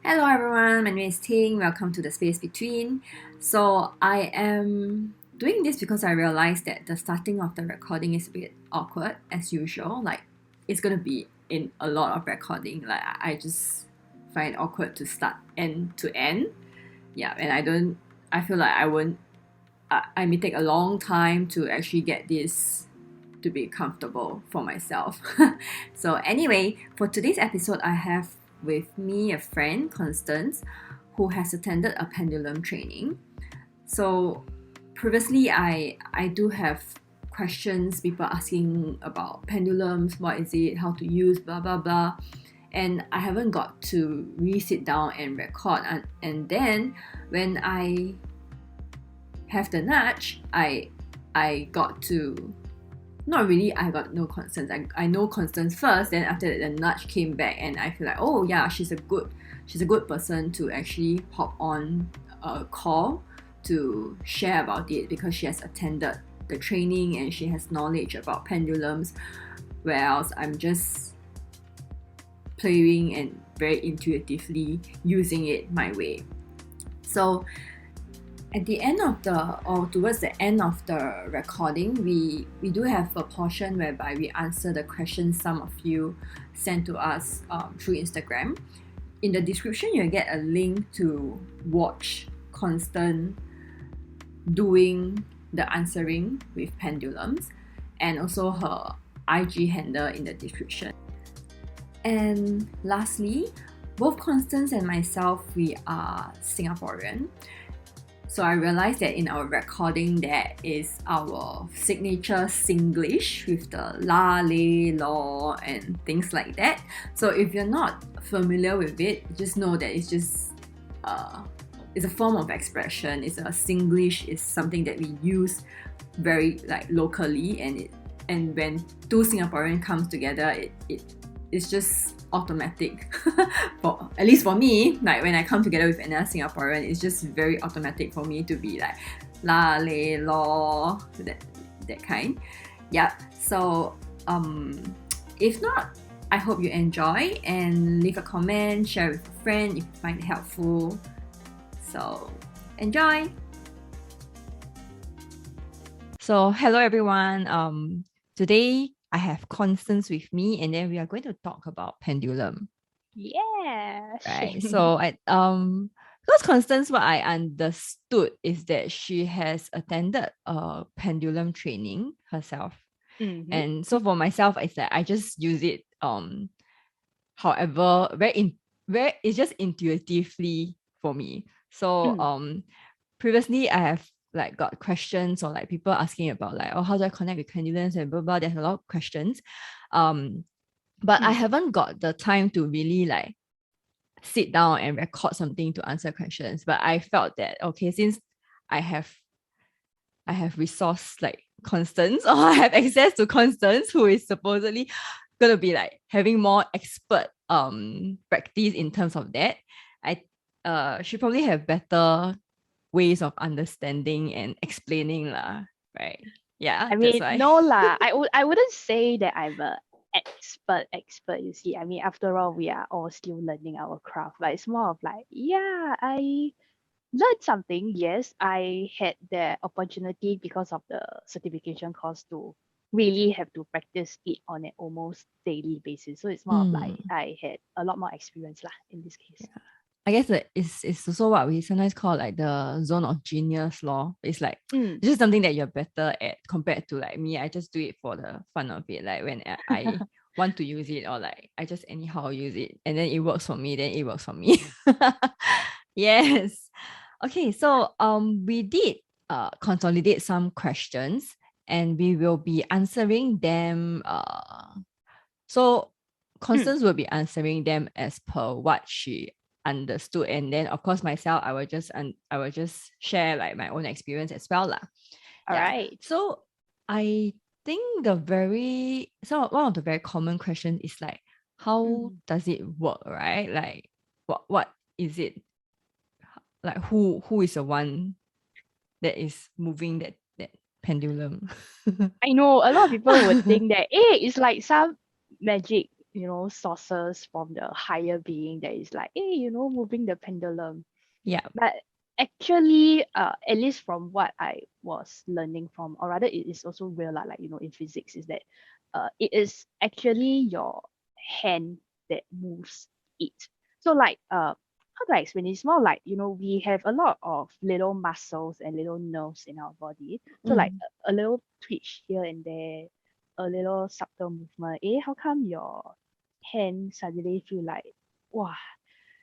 Hello everyone, my name is Ting. Welcome to the Space Between. So I am doing this because I realized that the starting of the recording is a bit awkward as usual. Like it's gonna be in a lot of recording. Like I just find it awkward to start end to end. Yeah, and I feel like I may take a long time to actually get this to be comfortable for myself. So anyway, for today's episode, I have with me a friend, Constance, who has attended a pendulum training. So previously, I do have questions, people asking about pendulums, what is it, how to use, blah blah blah. And I haven't got to really sit down and record. And then when I have the nudge, I got to not really I got no Constance. I know Constance first, then after that the nudge came back and I feel like, oh yeah, she's a good person to actually hop on a call to share about it because she has attended the training and she has knowledge about pendulums, whereas I'm just playing and very intuitively using it my way. So at the end of towards the end of the recording, we do have a portion whereby we answer the questions some of you sent to us through Instagram. In the description, you'll get a link to watch Constance doing the answering with pendulums and also her IG handle in the description. And lastly, both Constance and myself, we are Singaporean. So I realized that in our recording there is our signature Singlish with the la, lay, law and things like that. So if you're not familiar with it, just know that it's just it's a form of expression. It's a Singlish. It's something that we use very like locally, and when two Singaporean comes together, it's just automatic. For at least for me, like when I come together with another Singaporean, it's just very automatic for me to be like la lay law, that kind. Yeah. So if not, I hope you enjoy and leave a comment, share with a friend if you find it helpful. So enjoy. So hello everyone. Today I have Constance with me, and then we are going to talk about pendulum. Yeah. Right. So because Constance, what I understood is that she has attended a pendulum training herself. Mm-hmm. And so for myself, it's that I just use it however, very it's just intuitively for me. So previously I have like got questions or like people asking about like, oh, how do I connect with pendulums and blah blah. There's a lot of questions. But I haven't got the time to really like sit down and record something to answer questions. But I felt that okay, since I have resource like Constance, or I have access to Constance, who is supposedly gonna be like having more expert practice in terms of that. She probably have better ways of understanding and explaining lah, right? Yeah, I that's mean, why. no lah. I wouldn't say that I'm a expert, you see. I mean, after all, we are all still learning our craft, but it's more of like, yeah, I learned something. Yes, I had the opportunity because of the certification course to really have to practice it on an almost daily basis. So it's more of like I had a lot more experience lah in this case. Yeah. I guess that it's also what we sometimes call like the zone of genius law. It's like it's just something that you're better at compared to like me. I just do it for the fun of it. Like when I want to use it, or like I just anyhow use it and then it works for me, then it works for me. Yes. Okay, so we did consolidate some questions and we will be answering them so Constance will be answering them as per what she understood, and then of course myself I will just share like my own experience as well lah. All right. So I think one of the very common questions is like, how does it work, right? Like what is it, like who is the one that is moving that pendulum? I know a lot of people would think that, hey, it's like some magic sources from the higher being that is like, hey, moving the pendulum. Yeah. But actually, at least from what I was learning from, or rather, it is also real, like in physics, is that it is actually your hand that moves it. So like how do I explain it? It's more like we have a lot of little muscles and little nerves in our body. So like Mm. a little twitch here and there, a little subtle movement. How come your hand suddenly feel like, wow,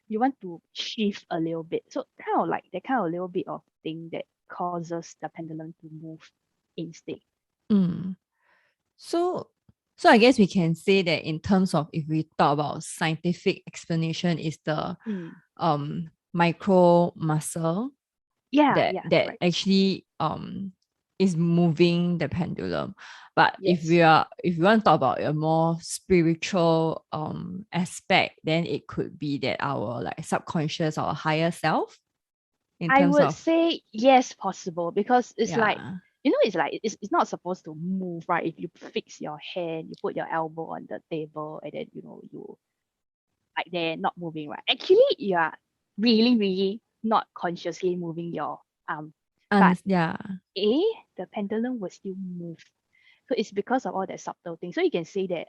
you want to shift a little bit. So kind of like that kind of little bit of thing that causes the pendulum to move instead. Mm. So, so I guess we can say that in terms of if we talk about scientific explanation, is the Mm. micro muscle Yeah, that yeah, that correct. actually is moving the pendulum. But Yes. if we want to talk about a more spiritual aspect, then it could be that our like subconscious or higher self in I terms would of say yes, possible, because it's like, yeah. it's like it's not supposed to move, right? If you fix your hand, you put your elbow on the table, and then you like they're not moving, right? Actually, you are really, really not consciously moving your arm. But Yeah. A, the pendulum will still move. So it's because of all that subtle things. So you can say that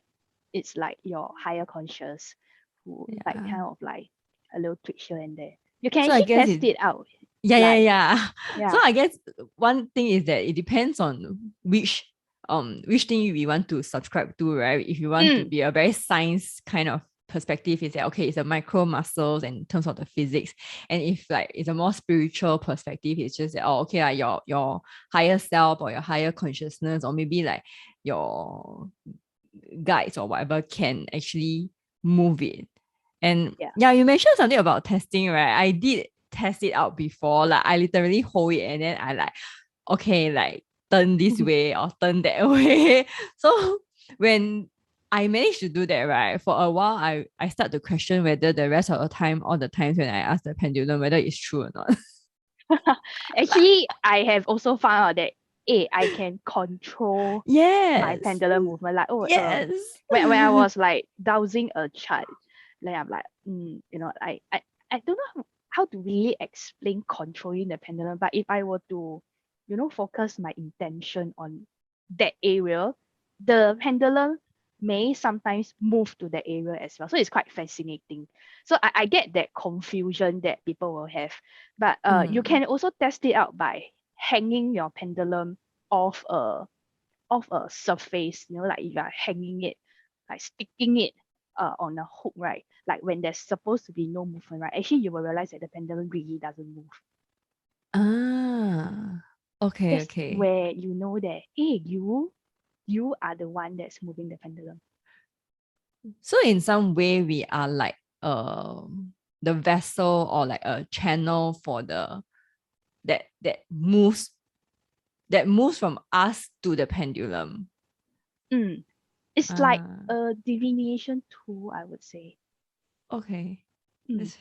it's like your higher conscious who like Yeah. kind of like a little twitch here and there. You can So I actually guess test it it out. yeah, yeah, Like, yeah. So yeah. I guess one thing is that it depends on which thing we want to subscribe to, right? If you want to Mm, be a very science kind of perspective, is that okay, it's a micro muscles and in terms of the physics. And if like it's a more spiritual perspective, it's just that, oh, okay, like your higher self or your higher consciousness, or maybe like your guides or whatever can actually move it. And yeah. yeah, you mentioned something about testing, right? I did test it out before. Like I literally hold it and then I like, okay, like turn this way or turn that way. So when I managed to do that, right, for a while, I start to question whether the rest of the time, all the times when I ask the pendulum, whether it's true or not. Actually, I have also found out that I can control my Yes. pendulum movement. Like, Yes. when I was like dowsing a chart, then I'm like, I don't know how to really explain controlling the pendulum, but if I were to, focus my intention on that area, the pendulum may sometimes move to the area as well. So it's quite fascinating. So I get that confusion that people will have, but you Mm. can also test it out by hanging your pendulum off a surface, like if you are hanging it, like sticking it on a hook, right? Like when there's supposed to be no movement, right? Actually, you will realize that the pendulum really doesn't move. Ah, okay, That's okay. where you know that, hey, you are the one that's moving the pendulum. So in some way, we are like the vessel or like a channel for the that moves from us to the pendulum. Mm. It's like Ah, a divination tool, I would say. okay. Mm. That's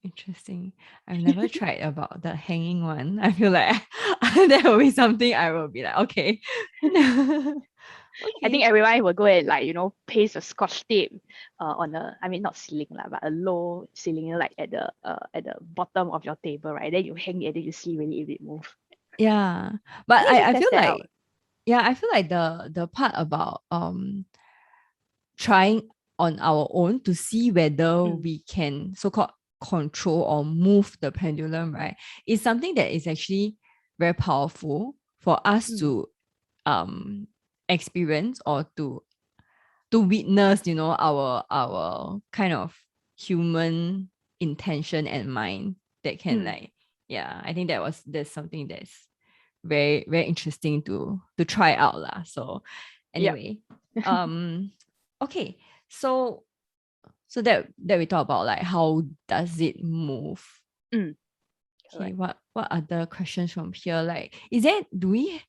interesting. I've never tried about the hanging one. I feel like that will be something I will be like, okay. I think Okay. everyone will go and like paste a scotch tape on a, I mean not ceiling lah, but a low ceiling, like at the bottom of your table, right? Then you hang it, then you see really if it move. Yeah. But Then you should I feel test that out. like yeah, I feel like the part about trying on our own to see whether Mm, we can so-called control or move the pendulum, right, is something that is actually very powerful for us mm, to um experience or to witness, our kind of human intention and mind that can mm. like yeah, I think that's something that's very very interesting to try out lah. So Yep. anyway, um okay, so that we talk about like how does it move. Mm, Okay, correct. what other questions from here, like is there do we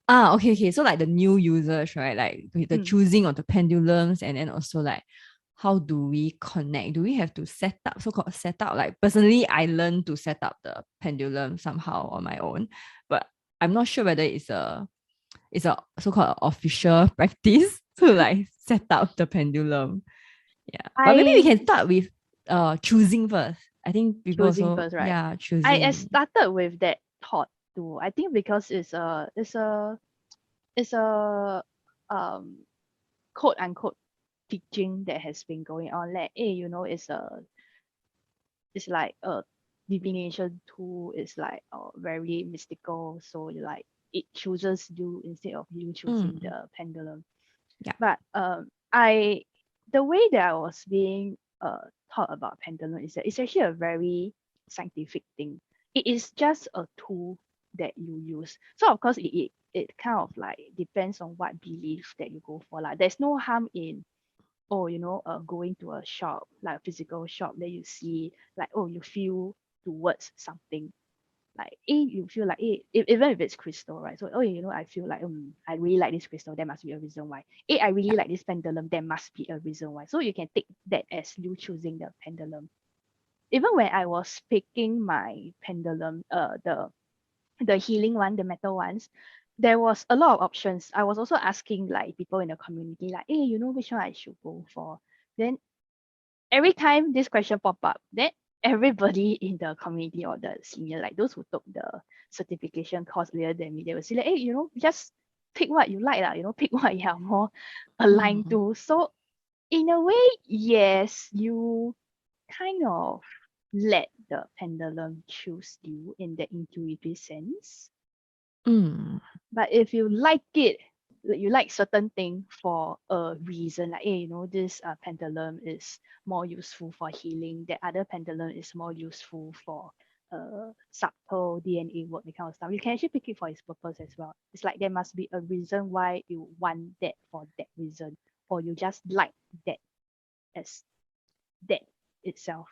okay, okay. So like the new users, right? Like the Mm, choosing of the pendulums, and then also like how do we connect? Do we have to set up so-called set up? Like personally, I learned to set up the pendulum somehow on my own, but I'm not sure whether it's a so-called official practice to like set up the pendulum. Yeah. But maybe we I can start with choosing first. I think people choosing also, first, right? yeah, I choosing. started with that thought too. I think because it's a um quote unquote teaching that has been going on. Like, hey, it's like a divination tool. It's like very mystical. So you like it chooses you instead of you choosing Mm, the pendulum. yeah. But I the way that I was being taught about pendulum is that it's actually a very scientific thing. It is just a tool that you use. So of course it kind of like depends on what belief that you go for. Like there's no harm in going to a shop, like a physical shop that you see, like, oh, you feel towards something. Like, you feel like, even if it's crystal, right? So, I feel like, I really like this crystal. There must be a reason why. I really like this pendulum. There must be a reason why. So you can take that as you choosing the pendulum. Even when I was picking my pendulum, the healing one, the metal ones, there was a lot of options. I was also asking like people in the community, like, hey, which one I should go for? Then every time this question pop up, then everybody in the community or the senior, like those who took the certification course earlier than me, they will say like, hey, just pick what you like, pick what you are more aligned Mm, to. So in a way, yes, you kind of let the pendulum choose you in the intuitive sense. mm, But if you like it, like you like certain thing for a reason, like hey, this pendulum is more useful for healing. The other pendulum is more useful for subtle DNA work, that kind of stuff. You can actually pick it for its purpose as well. It's like there must be a reason why you want that for that reason, or you just like that as that itself.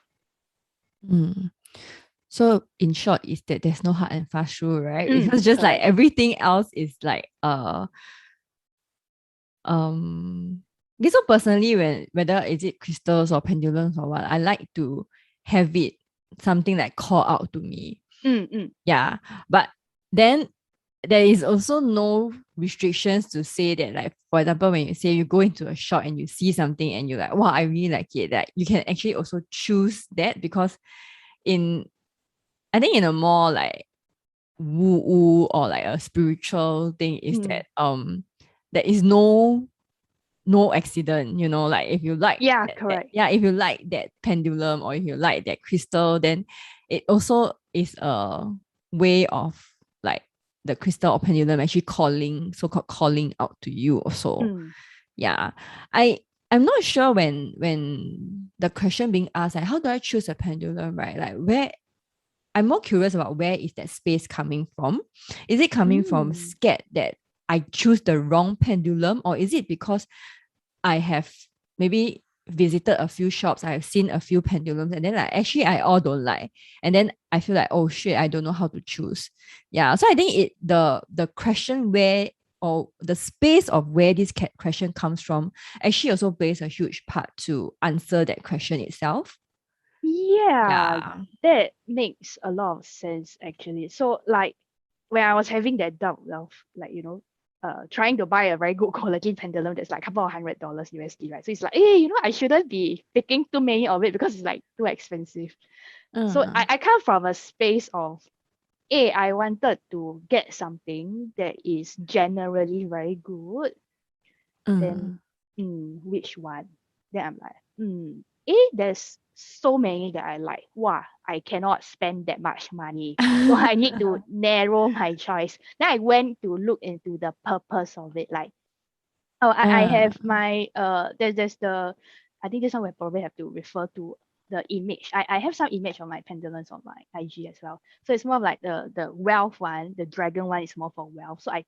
mm. So in short, is that there's no hard and fast rule, right? Because just like Correct. everything else is like um okay, so personally when whether is it crystals or pendulums or what, I like to have it something like call out to me. Mm, mm, Yeah. But then there is also no restrictions to say that, like, for example, when you say you go into a shop and you see something and you're like, wow, I really like it, that you can actually also choose that. Because in I think in a more like woo woo or like a spiritual thing is mm. that there is no accident, like if you like Yeah, that, correct. yeah, if you like that pendulum or if you like that crystal, then it also is a way of like the crystal or pendulum actually calling, so-called calling out to you also. Mm, Yeah. I'm not sure when the question being asked, like, how do I choose a pendulum, right? Like, where I'm more curious about where is that space coming from. Is it coming from mm. scared that I choose the wrong pendulum, or is it because I have maybe visited a few shops, I have seen a few pendulums, and then like actually I all don't like, and then I feel like, oh shit, I don't know how to choose. Yeah, so I think the question where, or the space of where this question comes from actually also plays a huge part to answer that question itself. Yeah, Yeah. that makes a lot of sense actually. So like when I was having that doubt of like, trying to buy a very good quality pendulum that's like a couple of $100 USD, right? So it's like, hey, I shouldn't be picking too many of it because it's like too expensive. So uh, I come from a space of, hey, I wanted to get something that is generally very good, uh, then which one? Then I'm like, there's so many that I like. Wow, I cannot spend that much money. So I need to narrow my choice. Then I went to look into the purpose of it. Like, oh, I uh, have my there's the I think this one will probably have to refer to the image. I have some image of my pendulums on my IG as well. So it's more of like the wealth one, the dragon one is more for wealth. So I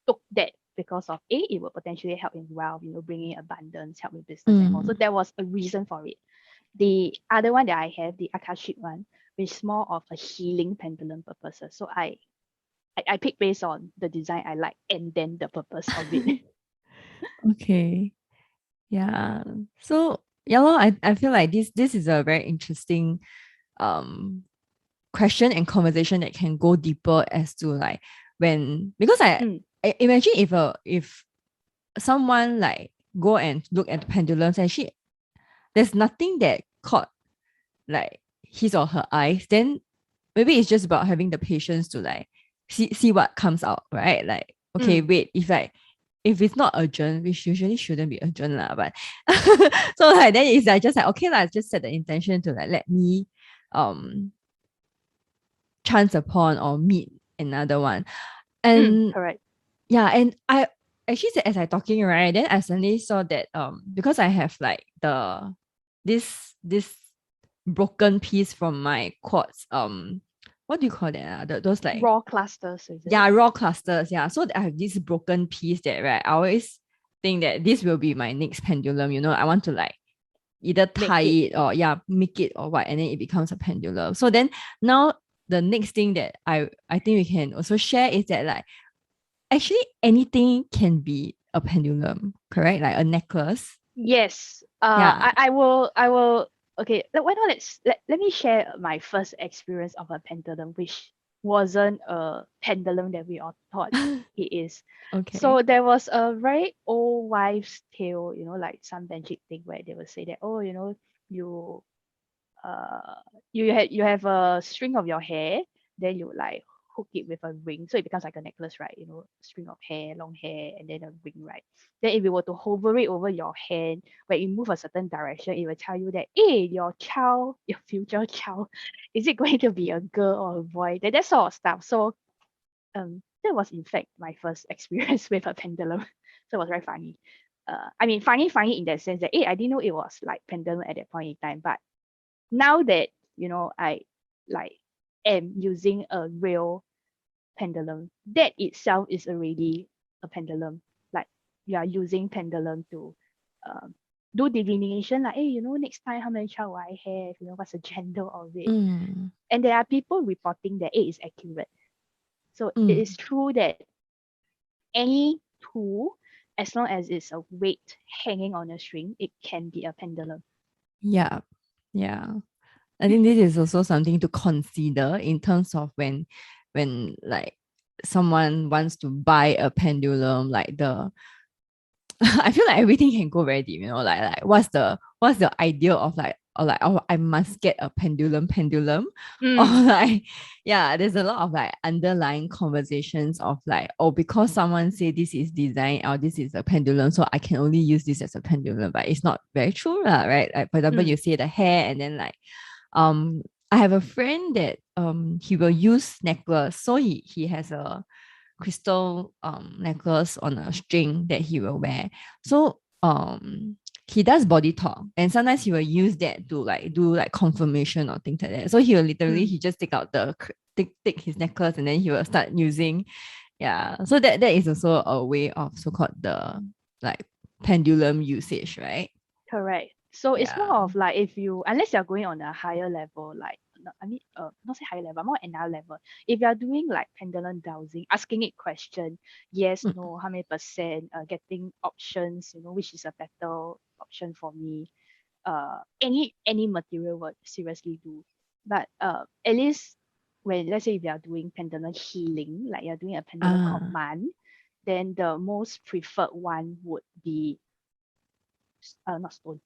took that because of it will potentially help in wealth, bringing abundance, help with business and all. So mm. there was a reason for it. The other one that I have, the Akashic one, which is more of a healing pendulum purposes. So I pick based on the design I like and then the purpose of it. Okay. Yeah. So yeah, lor, I feel like this is a very interesting um question and conversation that can go deeper as to like when, because Mm, I imagine if someone like go and look at the pendulums, actually there's nothing that caught like his or her eyes, then maybe it's just about having the patience to like see what comes out, right? Like, okay, wait, if it's not urgent, which usually shouldn't be urgent lah, but so like then it's like just like okay lah, just set the intention to like let me um chance upon or meet another one. And Correct. yeah, and I actually said as I talking, right, then I suddenly saw that because I have like this broken piece from my quartz, what do you call that? Those like Raw clusters, is it? raw clusters. Yeah. So I have this broken piece that, right, I always think that this will be my next pendulum. I want to like either Make tie it. it or make it or what, and then it becomes a pendulum. So then now the next thing that I think we can also share is that like actually anything can be a pendulum, correct? Like a necklace. Yes. Yeah. I will. Okay. Why not let me share my first experience of a pendulum, which wasn't a pendulum that we all thought it is. Okay. So there was a very old wives' tale, like some magic thing where they would say that, oh, you uh you have a string of your hair, then you like hook it with a ring, so it becomes like a necklace, right? String of hair, long hair, and then a ring, right? Then if you were to hover it over your hand, when you move a certain direction, it will tell you that, hey, your child, your future child, is it going to be a girl or a boy? That sort of stuff. So that was in fact my first experience with a pendulum. So it was very funny. I mean, funny in that sense that, hey, I didn't know it was like pendulum at that point in time. But now that I like am using a real pendulum, that itself is already a pendulum. Like you are using pendulum to um, do delineation, like, hey, next time how many child will I have, what's the gender of it. Mm, And there are people reporting that it is accurate. So it is mm. true that any tool, as long as it's a weight hanging on a string, it can be a pendulum. Yeah. Yeah. I think this is also something to consider in terms of when like someone wants to buy a pendulum, like the I feel like everything can go very deep, like what's the idea of like, or like, oh, I must get a pendulum or Mm, like, yeah, there's a lot of like underlying conversations of like, oh, because someone say this is design or this is a pendulum, so I can only use this as a pendulum, but it's not very true lah, right? Like for example, mm, you say the hair, and then like um I have a friend that he will use necklace, so he has a crystal necklace on a string that he will wear. So he does body talk, and sometimes he will use that to like do like confirmation or things like that. So he will literally mm. he just take out take his necklace, and then he will start using. Yeah. So that is also a way of so-called the like pendulum usage, right? Correct. So it's Yeah. more of like, if you, unless you're going on a higher level, like not say higher level, more another level. If you're doing like pendulum dowsing, asking it question, yes, Mm. no, how many percent, getting options, which is a better option for me. Any material would seriously do. But at least when, let's say, if you are doing pendulum healing, like you're doing a pendulum Ah. command, then the most preferred one would be not stone,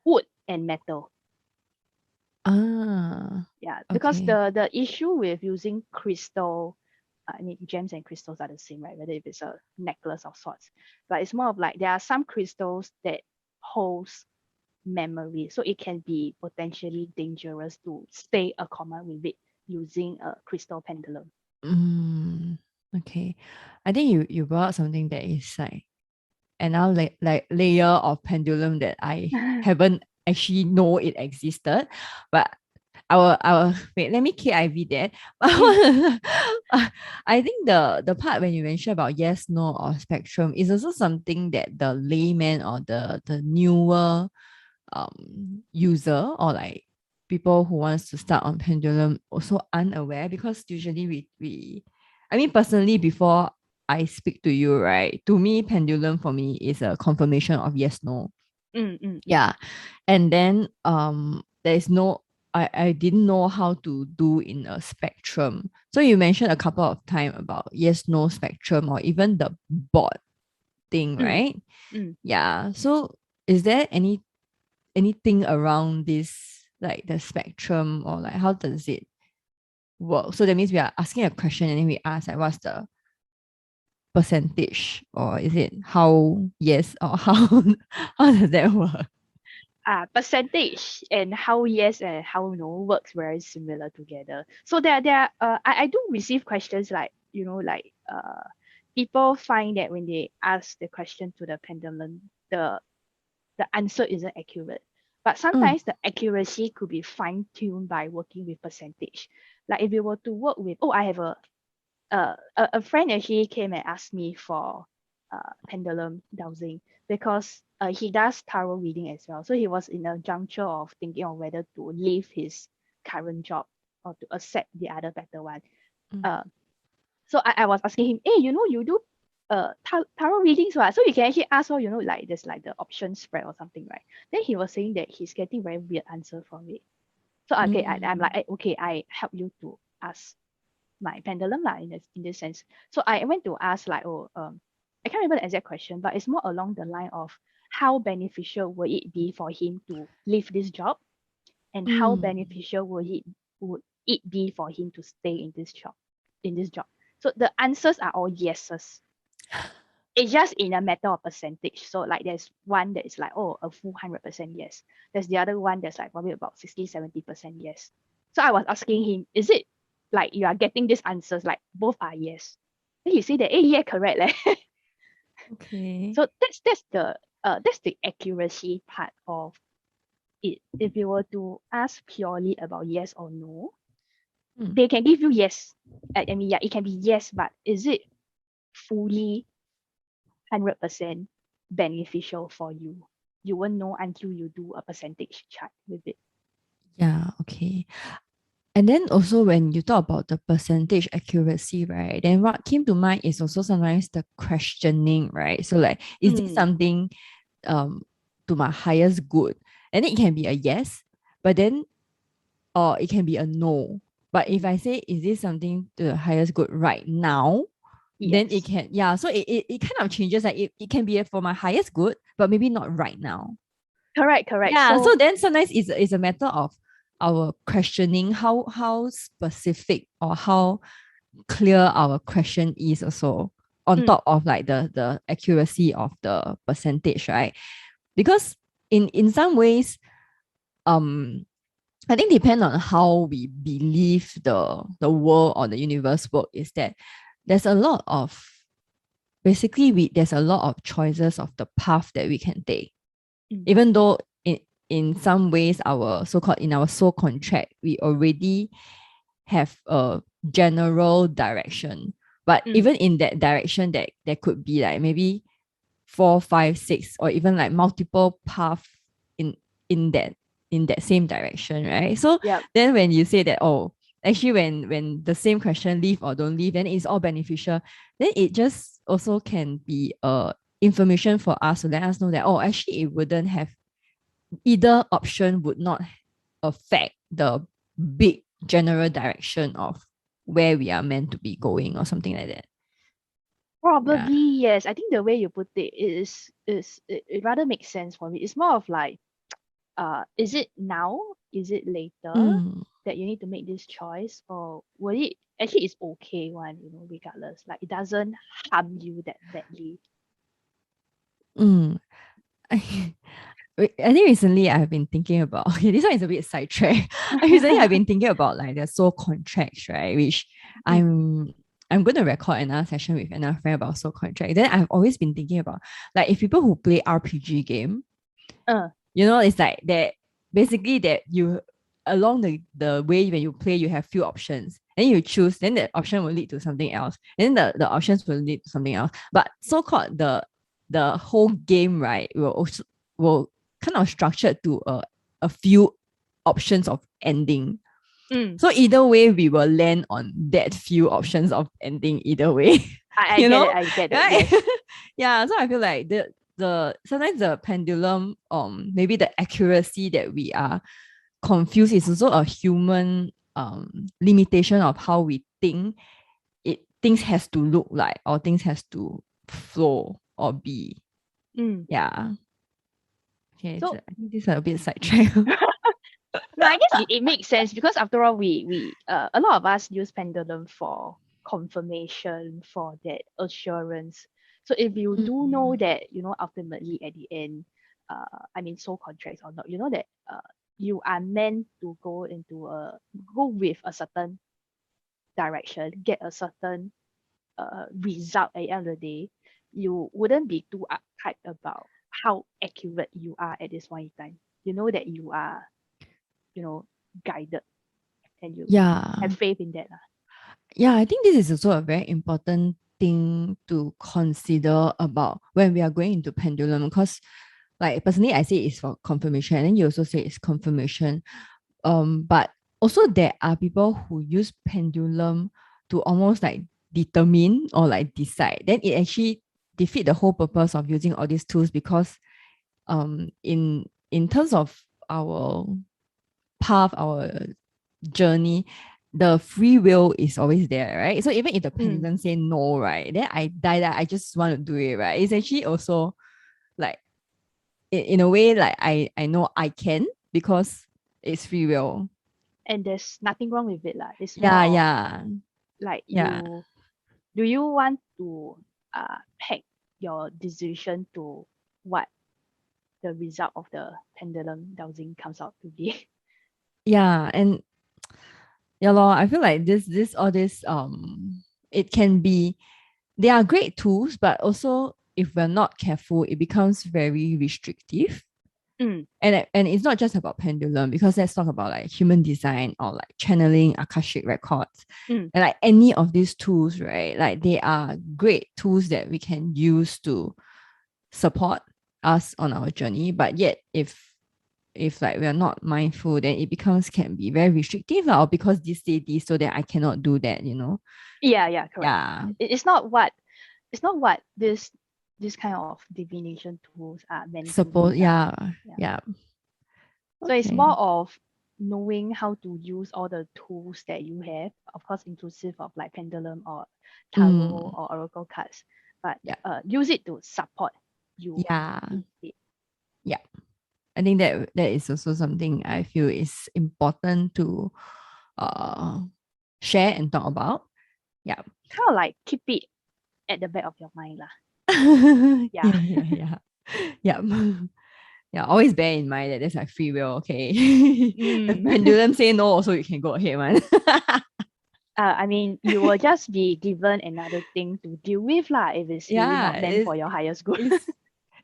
wood and metal. Ah. Yeah, because Okay. the issue with using crystal, I mean, gems and crystals are the same, right? Whether if it's a necklace of sorts, but it's more of like, there are some crystals that holds memory, so it can be potentially dangerous to stay a command with it using a crystal pendulum. Mm, okay. I think you brought up something that is like another like layer of pendulum that I haven't actually know it existed. But I will wait, let me KIV that. Mm, I think the part when you mentioned about yes, no, or spectrum is also something that the layman or the newer user, or like people who wants to start on pendulum also unaware, because usually we I mean, personally, before I speak to you, right, to me pendulum for me is a confirmation of yes, no. mm, mm, mm, Yeah. And then there is no, I didn't know how to do in a spectrum. So you mentioned a couple of time about yes, no spectrum, or even the board thing, mm, right? mm. Yeah. So is there anything around this, like the spectrum, or like how does it work? So that means we are asking a question and then we ask like what's the percentage, or is it how yes or how does that work? Percentage and how yes and how no works very similar together. So I do receive questions like, like people find that when they ask the question to the pendulum, the answer isn't accurate. But Mm, sometimes the accuracy could be fine-tuned by working with percentage. Like if you were to work with, I have a friend actually came and asked me for pendulum dowsing because he does tarot reading as well. So he was in a juncture of thinking of whether to leave his current job or to accept the other better one. mm, Uh, so I was asking him, hey, you do tarot readings, right? So you can actually ask, like there's like the option spread or something, right? Then he was saying that he's getting very weird answer from it. So okay, I'm like, mm, okay, I help you to ask my pendulum lah in this sense. So I went to ask like, I can't remember the exact question, but it's more along the line of how beneficial will it be for him to leave this job, and how mm. beneficial would it be for him to stay in this job. So the answers are all yeses. It's just in a matter of percentage. So like there's one that is like, a full 100% yes. There's the other one that's like probably about 60-70% yes. So I was asking him, is it like you are getting these answers like both are yes? Then he said that, yeah, correct. Leh. Okay. So that's the accuracy part of it. If you were to ask purely about yes or no, Mm. they can give you yes. I mean, yeah, it can be yes, but is it fully 100% beneficial for you? You won't know until you do a percentage chart with it. Yeah, okay. And then also when you talk about the percentage accuracy, right? Then what came to mind is also sometimes the questioning, right? So like, is this Mm, something um to my highest good? And it can be a yes, but then or it can be a no. But if mm, I say, is this something to the highest good right now? Then it yes. can, yeah. So it kind of changes. Like it can be for my highest good, but maybe not right now. Correct, correct. Yeah. So So, then sometimes it's a matter of our questioning how specific or how clear our question is also on mm, top of like the accuracy of the percentage, right? Because in some ways, um I think depend on how we believe the world or the universe work is that there's a lot of there's a lot of choices of the path that we can take. mm, Even though in some ways our so-called in our soul contract, we already have a general direction. But mm, even in that direction, that there could be like maybe four, five, six, or even like multiple paths in in that in that same direction, right? So yep. then when you say that, oh, actually when the same question leave or don't leave, then it's all beneficial, then it just also can be information for us to let us know that, oh, actually it wouldn't have, either option would not affect the big general direction of where we are meant to be going or something like that. Yeah. Probably yes. I think the way you put it it rather makes sense for me. It's more of like, is it now? Is it later Mm, that you need to make this choice, or will it actually it's okay one, regardless. Like it doesn't harm you that badly. mm. I think recently I've been thinking about, okay, this one is a bit sidetrack. Recently I've been thinking about like the soul contracts, right? Which Mm, I'm going to record another session with another friend about soul contract. Then I've always been thinking about like if people who play RPG game, uh, it's like that basically that you along the way when you play you have few options and you choose, then the option will lead to something else, and then the options will lead to something else, but so-called the whole game, right, will kind of structured to a few options of ending. mm, So either way we will land on that few options of ending either way. I you get it. know I get it. right? Yes. Yeah, so I feel like the sometimes the pendulum, maybe the accuracy that we are confused is also a human limitation of how we think things has to look like, or things has to flow or be. Mm. Yeah. Okay, So so I think this is a bit sidetracked. no, I guess it makes sense because after all, we a lot of us use pendulum for confirmation, for that assurance. So if you do know Mm. that, ultimately at the end, I mean, soul contracts or not, you know that you are meant to go with a certain direction, get a certain result at the end of the day, you wouldn't be too uptight about how accurate you are at this point in time. You know that you are, you know, guided and you have Yeah. faith in that. Yeah, I think this is also a very important thing to consider about when we are going into pendulum because like personally I say it's for confirmation and then you also say it's confirmation. But also there are people who use pendulum to almost like determine or like decide. Then it actually defeat the whole purpose of using all these tools because in terms of our path, our journey, the free will is always there, right? So even if the Mm. pendulum say no, right, then I die that I just want to do it, right? It's actually also like in a way like I know I can because it's free will. And there's nothing wrong with it. Lah. It's more Yeah, of yeah, like yeah, do you want to peg your decision to what the result of the pendulum dowsing comes out to be? yeah. And yeah, lor, I feel like this all this it can be they are great tools, but also if we're not careful, it becomes very restrictive. Mm, And it's not just about pendulum because let's talk about like human design or like channeling akashic records mm. and like any of these tools, right? Like they are great tools that we can use to support us on our journey. But yet if like we're not mindful, then it becomes can be very restrictive or because this say this so that I cannot do that, you know? Yeah, correct. Yeah. It's not what this kind of divination tools are meant to be Suppose lah. yeah. Yeah. Yeah. So it's Okay. more of knowing how to use all the tools that you have, of course, inclusive of like pendulum or tarot Mm. or oracle cards, but Yeah. use it to support you Yeah. instead. Yeah. I think that is also something I feel is important to uh share and talk about. Yeah. Kind of like keep it at the back of your mind lah. Yeah. Yeah, yeah, yeah. Yeah. Yeah. Always bear in mind that there's like free will, okay. The Mm. pendulum say no, also you can go ahead, man. I mean, you will just be given another thing to deal with lah if it's really Yeah, not meant for your highest good. it's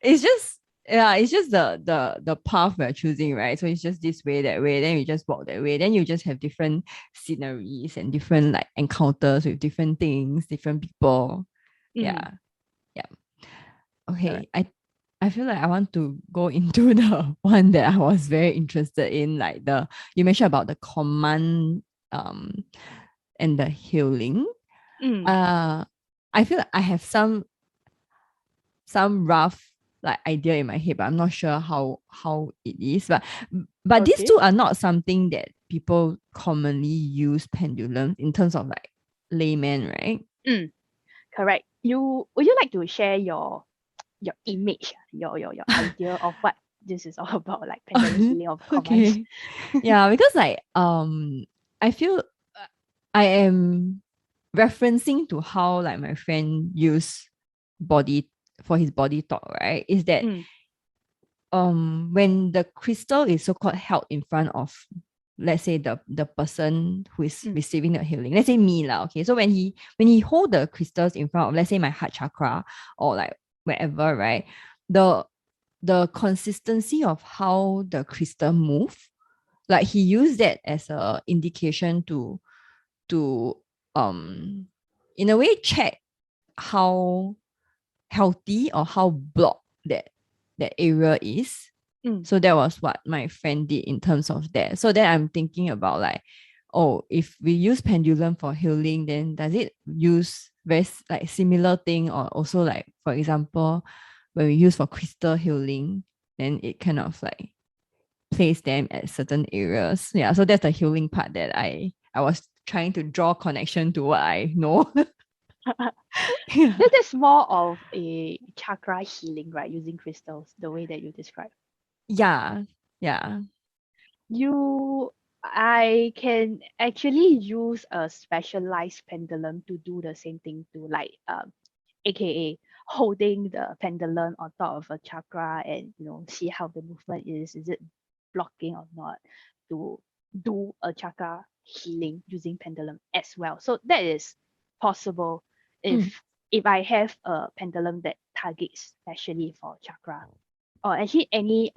it's just yeah, it's just the path we're choosing, right? So it's just this way, that way. Then you just walk that way. Then you just have different sceneries and different like encounters with different things, different people. Mm, Yeah, yeah. correct. Okay, I feel like I want to go into the one that I was very interested in, like the you mentioned about the command um and the healing. Mm, Uh, I feel like I have some rough like idea in my head, but I'm not sure how it is. But these okay. two are not something that people commonly use pendulums in terms of like layman, right? Mm, correct. Would you like to share your image, your idea of what this is all about, like pendulum healing of commands? Okay. Yeah, because like I feel I am referencing to how like my friend used body for his body talk, right? Is that Mm, when the crystal is so called held in front of let's say the person who is mm, receiving the healing, let's say me lah, okay, so when he hold the crystals in front of let's say my heart chakra or like wherever, right, the the consistency of how the crystal move, like he used that as a indication to in a way check how healthy or how blocked that area is. mm. So that was what my friend did in terms of that. So then I'm thinking about like, oh, if we use pendulum for healing, then does it use very like similar thing or also like for example, when we use for crystal healing, then it kind of like place them at certain areas. Yeah, so that's the healing part that I was trying to draw connection to what I know. Yeah. This is more of a chakra healing, right? Using crystals, the way that you describe. Yeah. Yeah. I can actually use a specialized pendulum to do the same thing to like aka holding the pendulum on top of a chakra and see how the movement is it blocking or not, to do a chakra healing using pendulum as well. So that is possible Mm. if I have a pendulum that targets especially for chakra, or actually any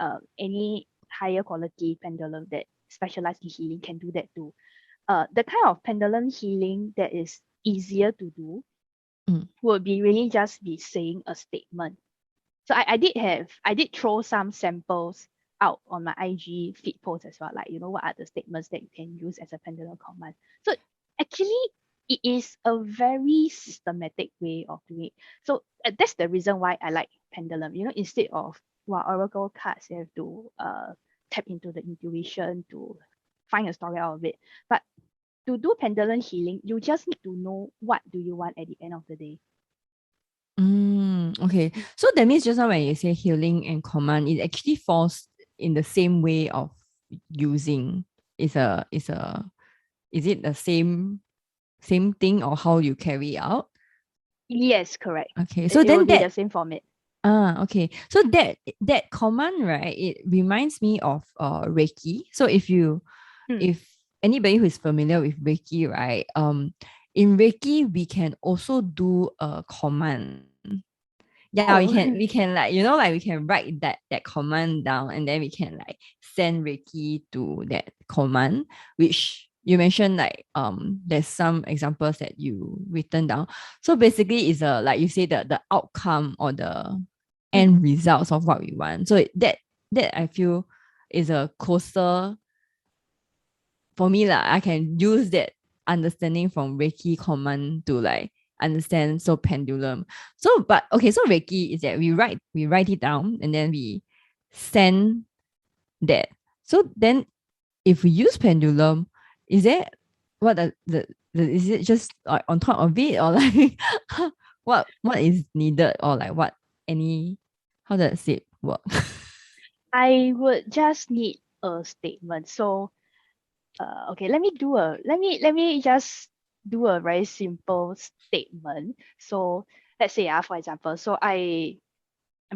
higher quality pendulum that specialized in healing can do that too. The kind of pendulum healing that is easier to do Mm. would be really just be saying a statement. So I did throw some samples out on my IG feed post as well, like what are the statements that you can use as a pendulum command. So actually it is a very systematic way of doing it. So that's the reason why I like pendulum. Instead of oracle cards, you have to tap into the intuition to find a story out of it. But to do pendulum healing, you just need to know what do you want at the end of the day. Okay. Mm. So that means just now when you say healing and command, it actually falls in the same way of using. Is it the same thing or how you carry out? Yes, correct. Okay. It, So it will then be that the same format. okay. So that command, right? It reminds me of Reiki. So Mm. if anybody who is familiar with Reiki, right? In Reiki, we can also do a command. Yeah, we Oh, can we can like like we can write that command down and then we can like send Reiki to that command, which you mentioned like there's some examples that you written down. So basically is a like you say the outcome or the mm, end results of what we want. So that I feel is a closer for me lah. I can use that understanding from Reiki command to like understand so pendulum. So but okay, so Reiki is that we write it down and then we send that. So then if we use pendulum, is that what the is it just like on top of it or like what is needed or like what any how does it work? I would just need a statement. So, okay, let me just do a very simple statement. So, let's say, for example, so I'm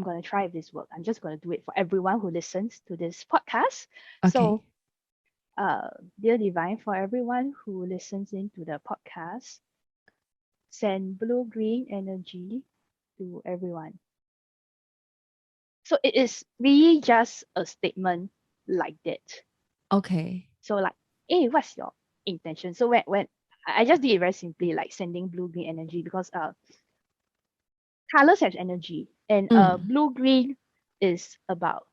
gonna try if this work. I'm just gonna do it for everyone who listens to this podcast. Okay. So, uh, dear divine, for everyone who listens into the podcast, send blue green energy to everyone. So it is really just a statement like that. Okay. So like, hey, what's your intention? So when I just did it very simply, like sending blue green energy, because colors have energy, and Mm, blue green is about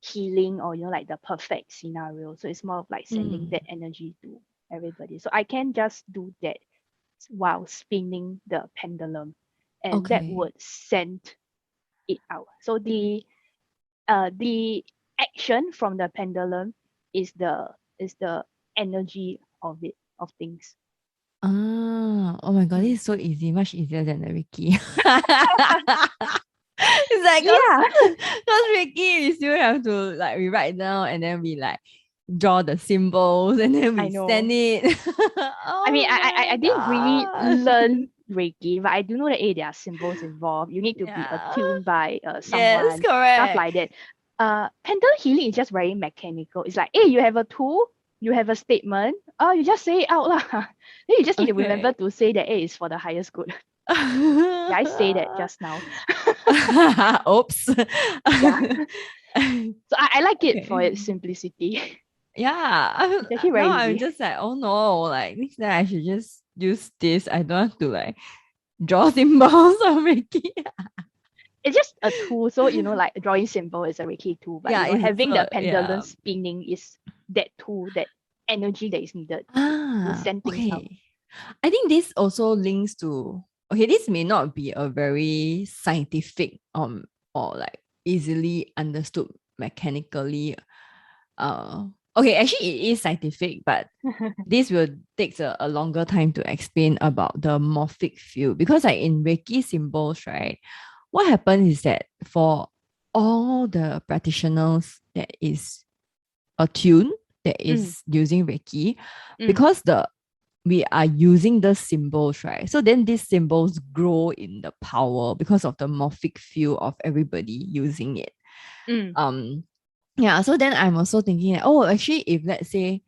healing, or like the perfect scenario. So it's more of like sending mm, that energy to everybody. So I can just do that while spinning the pendulum, and that okay. would send it out. So the action from the pendulum is the energy of things. Oh my god, Mm. this is so easy, much easier than the Ricky. It's like Yeah, cause Ricky, we still have to like rewrite down and then we like draw the symbols and then I we know. send it. I mean, Oh I my didn't really god. learn Reiki, but I do know that there are symbols involved. You need to be Yeah. attuned by Yes, someone, stuff correct. like that. Pendulum healing is just very mechanical. It's like, hey, you have a tool, you have a statement. Oh, you just say it out lah. Then you just need to remember Okay. to say that hey, it's for the highest good. Yeah, I say that just now. Oops. Yeah. So I like it for its Okay. simplicity. Yeah, It's actually very now I'm easy. just like, oh no, like next time I should just use this. I don't have to like draw symbols or make it. It's just a tool. So, like drawing symbol is a Reiki tool, but Yeah, it's having the so pendulum yeah. spinning is that tool, that energy that is needed to Ah, send things out. okay. I think this also links to okay, this may not be a very scientific or like easily understood mechanically. Okay, actually it is scientific, but this will take a longer time to explain about the morphic field because like in Reiki symbols, right? What happens is that for all the practitioners that is attuned, that is using Reiki, because we are using the symbols, right? So then these symbols grow in the power because of the morphic field of everybody using it. Yeah, so then I'm also thinking, oh, actually, if let's say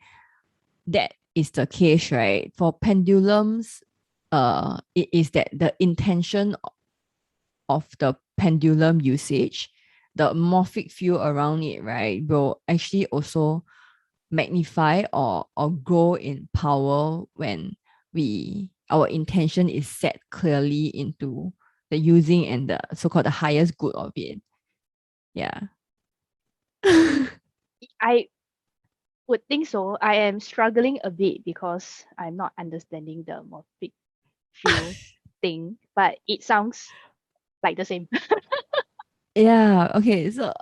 that is the case, right? For pendulums, it is that the intention of the pendulum usage, the morphic field around it, right, will actually also magnify or grow in power when our intention is set clearly into the using and the so-called the highest good of it. Yeah. I would think so. I am struggling a bit because I'm not understanding the morphic field thing, but it sounds like the same. Yeah. Okay. So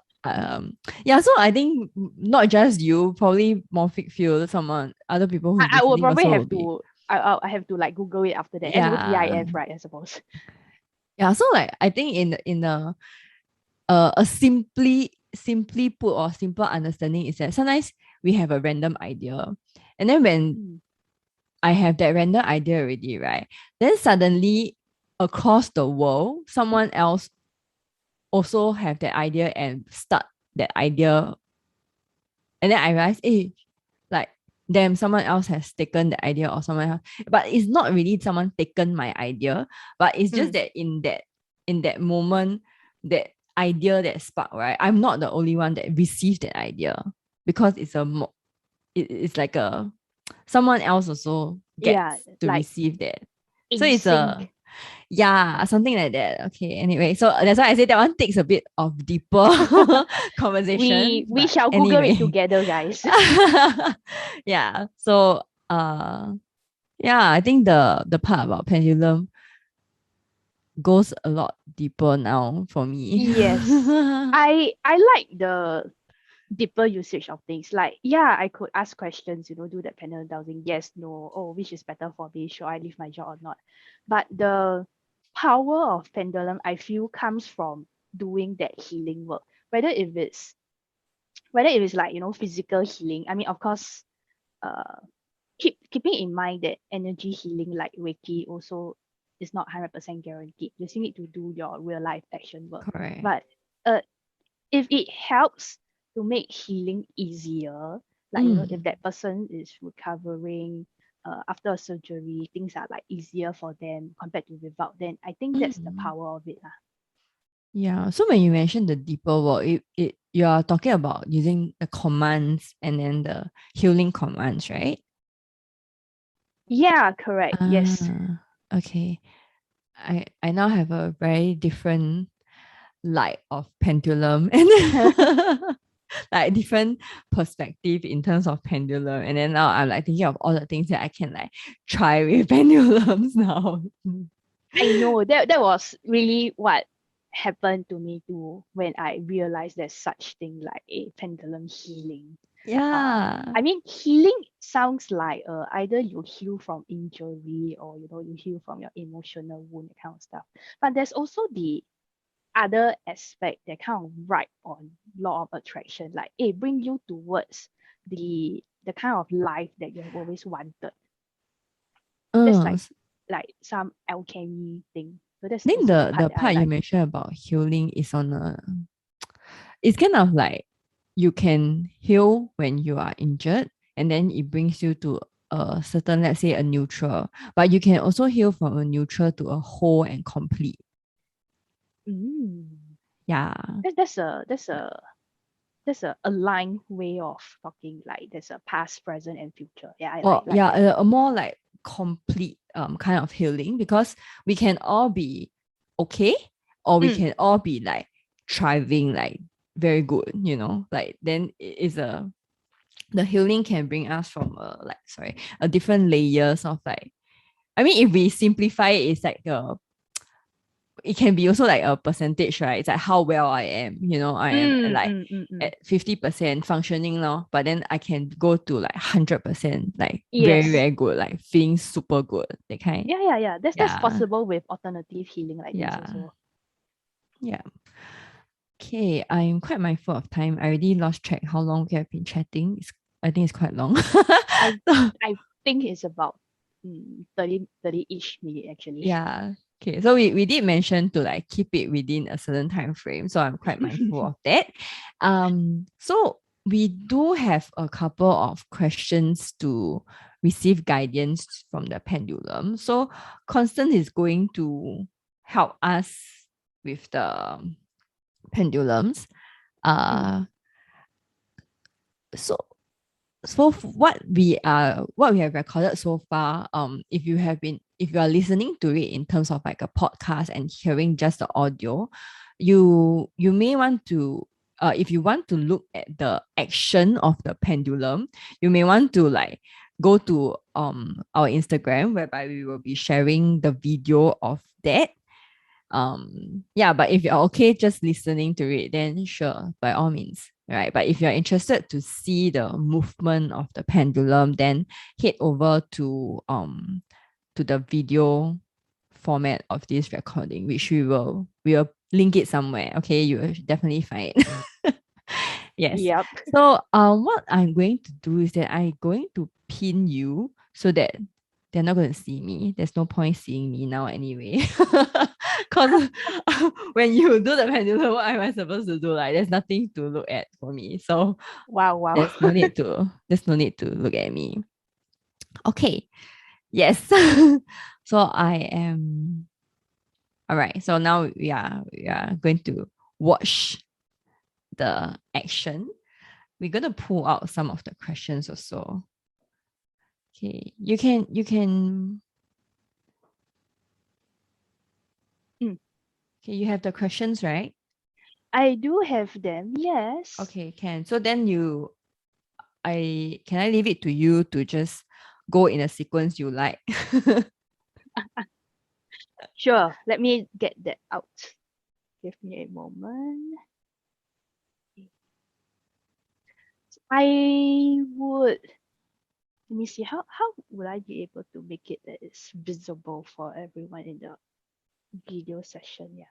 yeah, so I think not just you, probably morphic field, someone other people who's I will listening probably also will have be. to I have to like Google it after that. Yeah. SOTIF, right? I suppose. Yeah. So like I think in a simply put or simple understanding is that sometimes we have a random idea. And then when Mm. I have that random idea already, right? Then suddenly across the world, someone else also have that idea and start that idea. And then I realize, hey, like, damn, someone else has taken the idea or someone else. But it's not really someone taken my idea, but it's just Mm. that in that moment, that idea that spark, right? I'm not the only one that received that idea because it's like a someone else also Yeah, gets to like receive that. So in it's a sync. yeah, something like that. Okay. Anyway, so that's why I say that one takes a bit of deeper conversation. We But shall Google it anyway. together, guys. Yeah. So yeah, I think the part about pendulum goes a lot deeper now for me. Yes. I like the deeper usage of things. Like, yeah, I could ask questions, do that pendulum dowsing. Yes, no, oh, which is better for me? Should I leave my job or not? But the power of pendulum, I feel, comes from doing that healing work. Whether it is like, physical healing. I mean, of course, uh keeping in mind that energy healing like Reiki also is not 100% guaranteed. You still need to do your real life action work. Correct. But uh, if it helps to make healing easier, like if Mm, that person is recovering after a surgery, things are like easier for them compared to without, then I think that's the mm. power of it lah. Yeah. So when you mentioned the deeper work, it you are talking about using the commands and then the healing commands, right? Yeah, correct. Yes. Okay. I now have a very different light of pendulum and like different perspective in terms of pendulum. And then now I'm like thinking of all the things that I can like try with pendulums now. I know that was really what happened to me too when I realized there's such thing like a pendulum healing. Yeah. I mean, healing sounds like either you heal from injury or you heal from your emotional wound, that kind of stuff. But there's also the other aspect that kind of ride on law of attraction, like bring you towards the kind of life that you have always wanted. That's Uh, like some alchemy thing. So that's I think also the part the that I part you like. mentioned about healing is on a it's kind of like you can heal when you are injured and then it brings you to a certain, let's say a neutral, but you can also heal from a neutral to a whole and complete. Mm. Yeah. That's a aligned way of talking. Like there's a past, present, and future. Yeah, I Or like yeah, that. a more like complete kind of healing because we can all be okay or we Mm. can all be like thriving like very good, like then it is a the healing can bring us from a different layers of like I mean if we simplify it, it's like it can be also like a percentage, right? It's like how well I am, I am Mm, like mm, mm, mm. at 50% functioning now, but then I can go to like 100%, like very, Yes. very good, like feeling super good, that kind. Yeah, yeah, yeah. That's Yeah. possible with alternative healing like this Yeah. also. Yeah. Okay, I'm quite mindful of time. I already lost track how long we have been chatting. I think it's quite long. I So, I think it's about 30-ish minute actually. yeah. Okay. So we did mention to like keep it within a certain time frame. So I'm quite mindful of that. So we do have a couple of questions to receive guidance from the pendulum. So Constance is going to help us with the pendulums. Mm, Uh so what we have recorded so far, if you are listening to it in terms of like a podcast and hearing just the audio, you may want to if you want to look at the action of the pendulum, you may want to like go to our Instagram, whereby we will be sharing the video of that. Yeah, but if you're okay just listening to it, then sure, by all means, right? But if you're interested to see the movement of the pendulum, then head over to the video format of this recording, which we will link it somewhere. Okay, you will definitely find it. Yes. yep. So what I'm going to do is that I'm going to pin you so that they're not going to see me. There's no point seeing me now anyway. Because when you do the pendulum, what am I supposed to do? Like there's nothing to look at for me. So Wow, wow. there's no need to look at me. Okay. Yes. So I am all right. So now we are going to watch the action. We're gonna pull out some of the questions also. Okay. You can Mm, okay, you have the questions, right? I do have them, yes. Okay, can. So then I leave it to you to just go in a sequence you like. Sure, let me get that out. Give me a moment. I would let me see how would I be able to make it that it's visible for everyone in the video session? Yeah.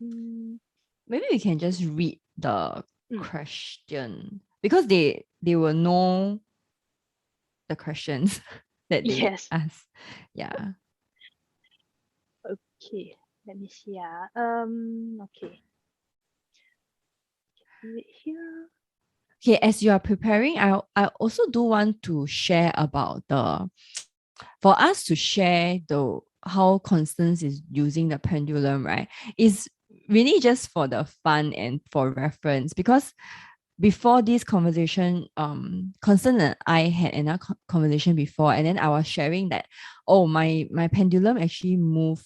Mm, Maybe we can just read the mm, question because they will know the questions that they yes. ask. Yeah. Okay. Let me see. Okay. Do it here. Okay, as you are preparing, I also do want to share about the for us to share the how Constance is using the pendulum, right? Is really just for the fun and for reference because before this conversation, Constance and I had another conversation before, and then I was sharing that oh my pendulum actually move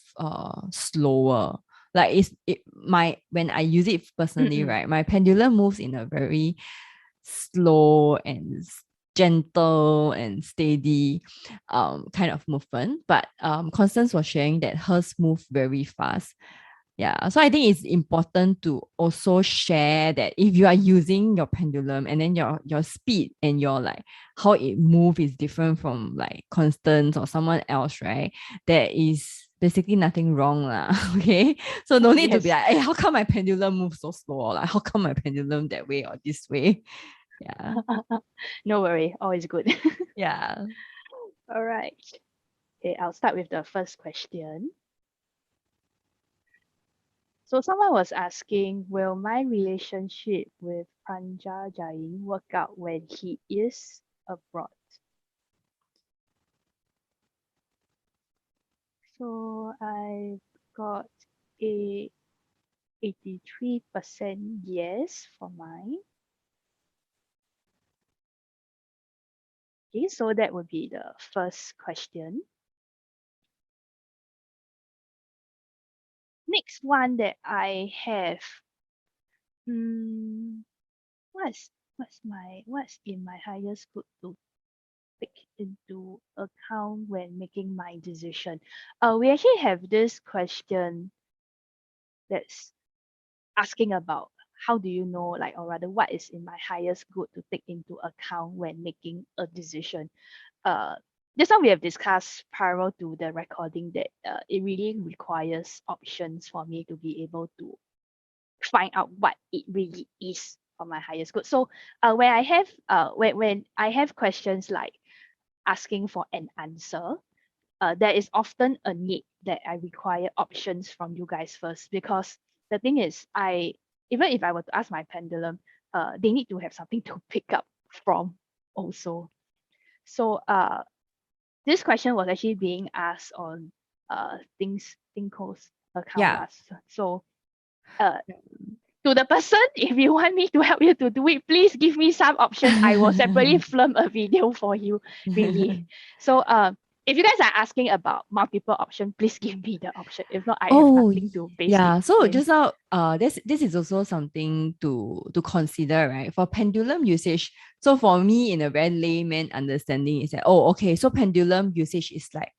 slower. Like my when I use it personally, Mm-mm. right? My pendulum moves in a very slow and gentle and steady kind of movement. But Constance was sharing that hers move very fast. Yeah, so I think it's important to also share that if you are using your pendulum and then your speed and your like how it move is different from like Constance or someone else, right? There is basically nothing wrong lah. Okay, so no need to be Yes. like, hey, how come my pendulum moves so slow? Or like, how come my pendulum that way or this way? Yeah, No worry. Always good. yeah. All right. Okay, I'll start with the first question. So someone was asking, will my relationship with Pranja Jain work out when he is abroad? So I got a 83% yes for mine. Okay, so that would be the first question. Next one that I have, hmm, what's in my highest good to take into account when making my decision? We actually have this question that's asking about how do you know, like, or rather, what is in my highest good to take into account when making a decision? Uh, this one we have discussed prior to the recording that it really requires options for me to be able to find out what it really is for my highest good. So when I have when I have questions like asking for an answer, there is often a need that I require options from you guys first, because the thing is, I even if I were to ask my pendulum, they need to have something to pick up from also. So this question was actually being asked on Thinkos account Yeah. last. So uh to the person, if you want me to help you to do it, please give me some options. I will separately film a video for you, really. So if you guys are asking about multiple option, please give me the option. If not, I have Oh, nothing to base it yeah. So in. just now, this is also something to consider, right? For pendulum usage. So for me, in a very layman understanding, is that, oh, okay. So pendulum usage is like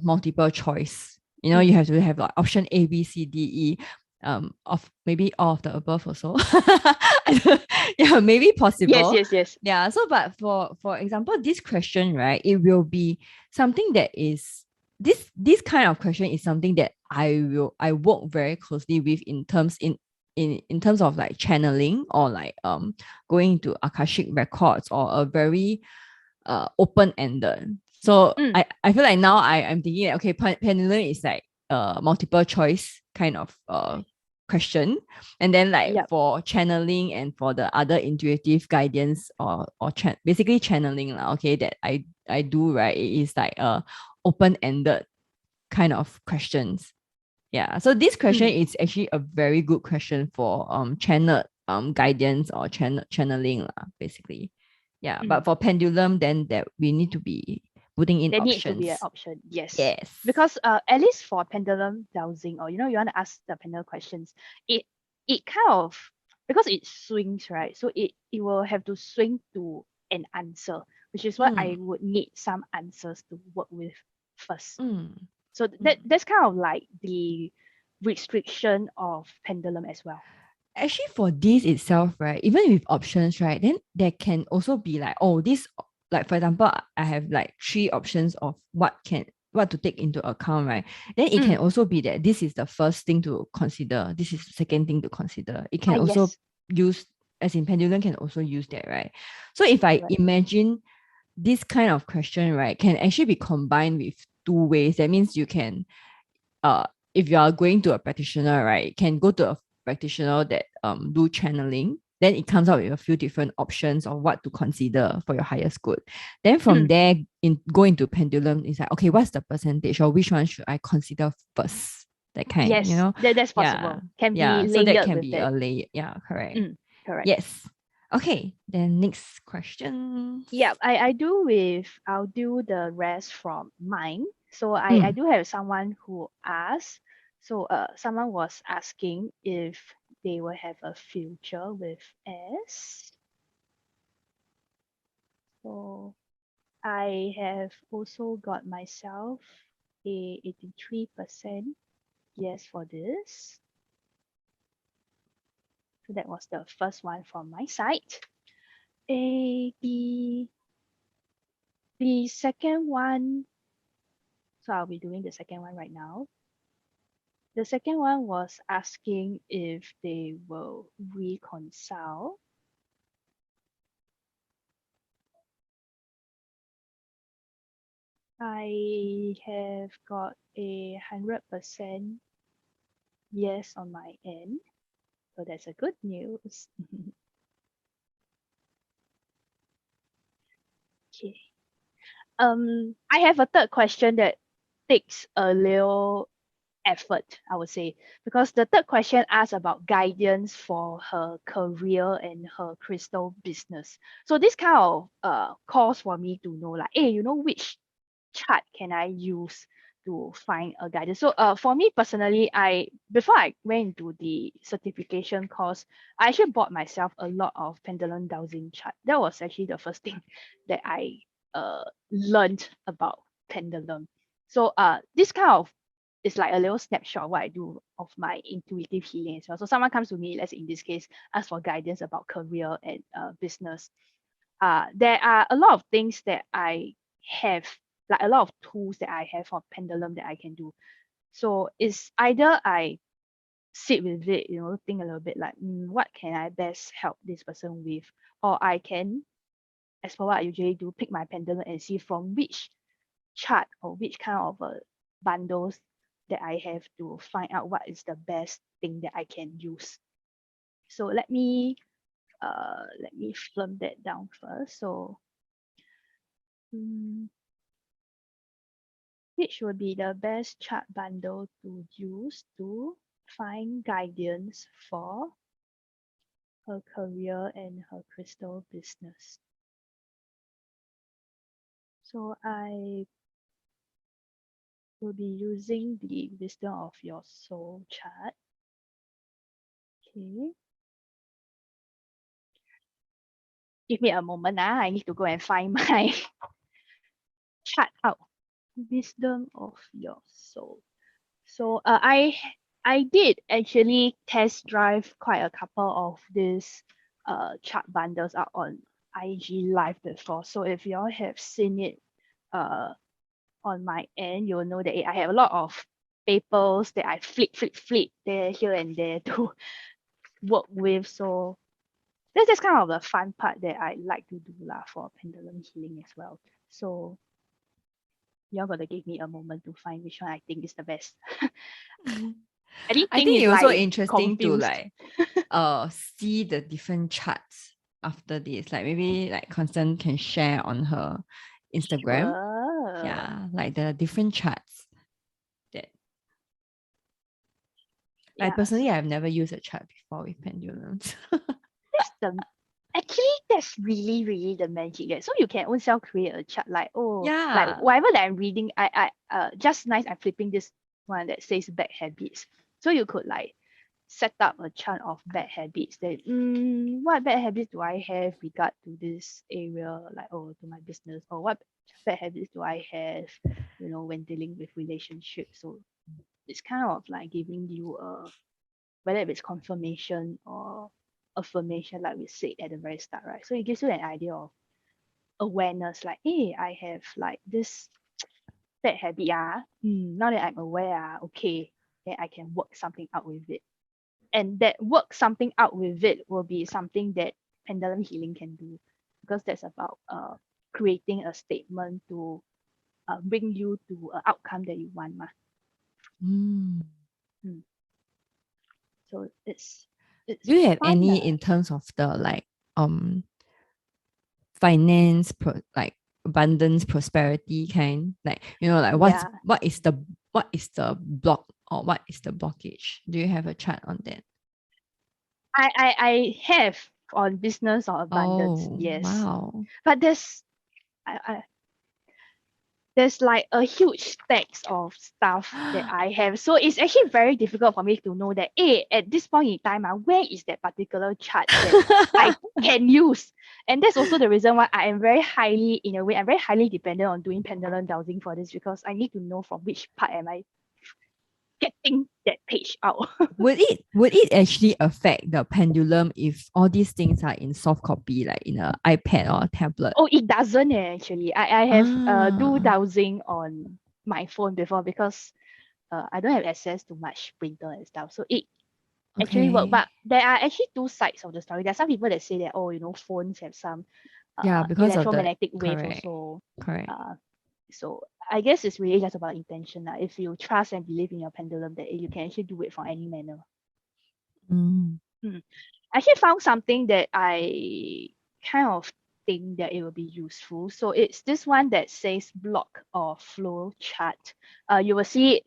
multiple choice. You know, you have to have like option A, B, C, D, E. Of maybe all of the above also. Yeah, maybe Yes, possible. yes, yes. Yeah. So, but for example, this question, right? It will be something that is this kind of question is something that I work very closely with in terms of like channeling or like going to Akashic records or a very open-ended. So Mm, I feel like now I'm thinking that, okay, pendulum is like multiple choice kind of question, and then like yep. for channeling and for the other intuitive guidance or basically channeling lah, okay, that I do, right, it is like open-ended kind of questions. Yeah. So this question Mm, is actually a very good question for channel guidance or channeling lah, basically. Yeah. But mm. for pendulum, then that we need to be putting in There need to be an options. option, yes. Yes. Because at least for pendulum dowsing, or you want to ask the pendulum questions, it it kind of, because it swings, right? So it will have to swing to an answer, which is what I Mm, would need some answers to work with first. mm, So mm. that's kind of like the restriction of pendulum as well. Actually, for this itself, right, even with options, right, then there can also be like, oh, this, like for example, I have like three options of what to take into account, right? Then it can Mm. also be that this is the first thing to consider, this is the second thing to consider. It can Ah, also yes, use, as in pendulum can also use that, right? So if I correct. imagine this kind of question, right, can actually be combined with two ways. That means you can uh if you are going to a practitioner, right, can go to a practitioner that do channeling, then it comes out with a few different options of what to consider for your highest good. Then from Mm. there, in go into pendulum, it's like, okay, what's the percentage or which one should I consider first? That kind, Yes, that's Yeah. possible. Can be Yeah. So that layered can with be a it. layer. Yeah, correct. Mm, correct. Yes. Okay. Then next question. Yeah, I'll do the rest from mine. So I Mm. do have someone who asked. So someone was asking if they will have a future with S. So I have also got myself a 83% yes for this. So that was the first one from my side. The second one, so I'll be doing the second one right now. The second one was asking if they will reconcile. I have got 100% yes on my end. So that's a good news. Okay. I have a third question that takes a little effort, I would say, because the third question asks about guidance for her career and her crystal business. So this kind of calls for me to know, like, hey, which chart can I use to find a guidance? So for me personally, I before I went into the certification course, I actually bought myself a lot of pendulum dowsing chart. That was actually the first thing that I learned about pendulum. So this kind of is like a little snapshot of what I do of my intuitive healing as well. So someone comes to me, let's say in this case, ask for guidance about career and business. There are a lot of things that I have, like a lot of tools that I have for pendulum that I can do. So it's either I sit with it, think a little bit like, what can I best help this person with? Or I can, as for what I usually do, pick my pendulum and see from which chart or which kind of bundles that I have to find out what is the best thing that I can use. So let me film that down first. So which would be the best chart bundle to use to find guidance for her career and her crystal business? So I will be using the Wisdom of Your Soul chart. Okay. Give me a moment. I need to go and find my chart out. Wisdom of Your Soul. So I did actually test drive quite a couple of these chart bundles out on IG Live before. So if you all have seen it on my end, you'll know that I have a lot of papers that I flip there, here and there to work with. So that's kind of the fun part that I like to do for pendulum healing as well. So you're gonna give me a moment to find which one I think is the best. I Anything think is it's also like interesting to confused. like see the different charts after this. Like maybe like Constance can share on her Instagram. Sure. Yeah, like the different charts that I Yeah, personally so I've never used a chart before with pendulums. that's the actually that's really the magic. So you can own self create a chart like, like Yeah. whatever that I'm reading, I just nice I'm flipping this one that says bad habits. So you could like set up a chart of bad habits that what bad habits do I have regard to this area, like to my business, or what bad habits do I have, when dealing with relationships. So it's kind of like giving you whether it's confirmation or affirmation, like we said at the very start, right? So it gives you an idea of awareness, like, hey, I have like this bad habit, now that I'm aware, okay, then I can work something out with it. And that work something out with it will be something that pendulum healing can do, because that's about creating a statement to bring you to an outcome that you want. Mm. Mm. So it's Do you have fun. any in terms of the like finance like abundance prosperity kind, like like Yeah, what is the block or what is the blockage? Do you have a chart on that? I have on business or abundance, Oh yes. wow. But I, there's like a huge stacks of stuff that I have. So it's actually very difficult for me to know that, at this point in time, where is that particular chart that I can use? And that's also the reason why I am very highly, in a way, I'm very highly dependent on doing pendulum dowsing for this, because I need to know from which part am I getting that page out. would it actually affect the pendulum if all these things are in soft copy, like in a iPad or a tablet? Oh, it doesn't actually. I have do Ah, dowsing on my phone before, because I don't have access to much printer and stuff. So it actually work. okay. But there are actually two sides of the story. There are some people that say that, phones have some Yeah, because of the electromagnetic wave correct, also. correct. So I guess it's really just about intention. If you trust and believe in your pendulum, that you can actually do it from any manner. Mm. Hmm. I actually found something that I kind of think that it will be useful. So it's this one that says block or flow chart. You will see it,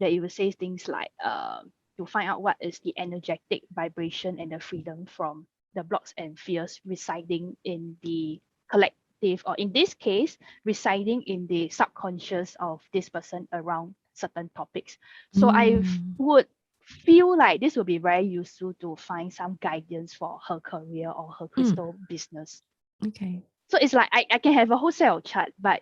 that you will say things like to find out what is the energetic vibration and the freedom from the blocks and fears residing in the collective, or in this case residing in the subconscious of this person around certain topics. So I Mm. would feel like this will be very useful to find some guidance for her career or her Mm. crystal business. Okay. So it's like I can have a whole set of chart, but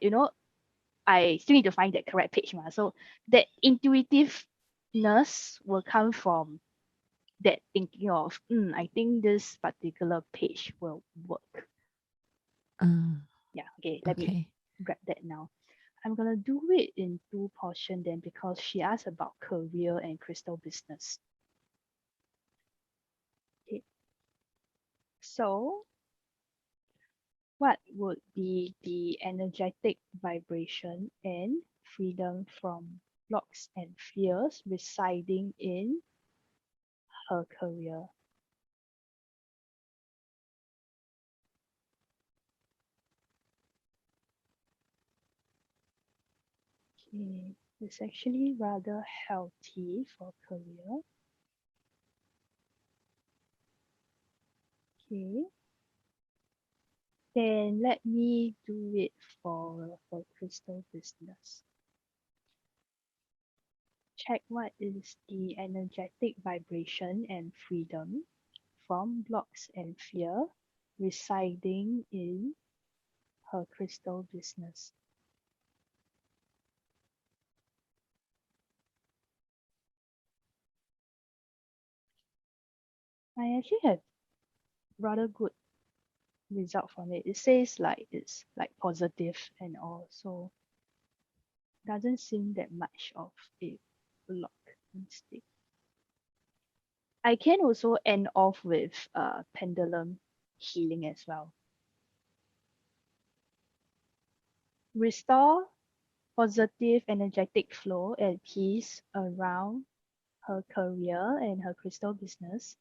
I still need to find that correct page. So that intuitiveness will come from that thinking of, I think this particular page will work. Uh, Yeah, okay, let me okay. grab that now. I'm gonna do it in two portion then because she asked about career and crystal business. Okay. So what would be the energetic vibration and freedom from blocks and fears residing in her career? Okay, it's actually rather healthy for career. Okay, then let me do it for crystal business. Check what is the energetic vibration and freedom from blocks and fear residing in her crystal business. I actually have rather good result from it. It says like it's like positive and all, so doesn't seem that much of a block mistake. I can also end off with pendulum healing as well. Restore positive energetic flow and peace around her career and her crystal business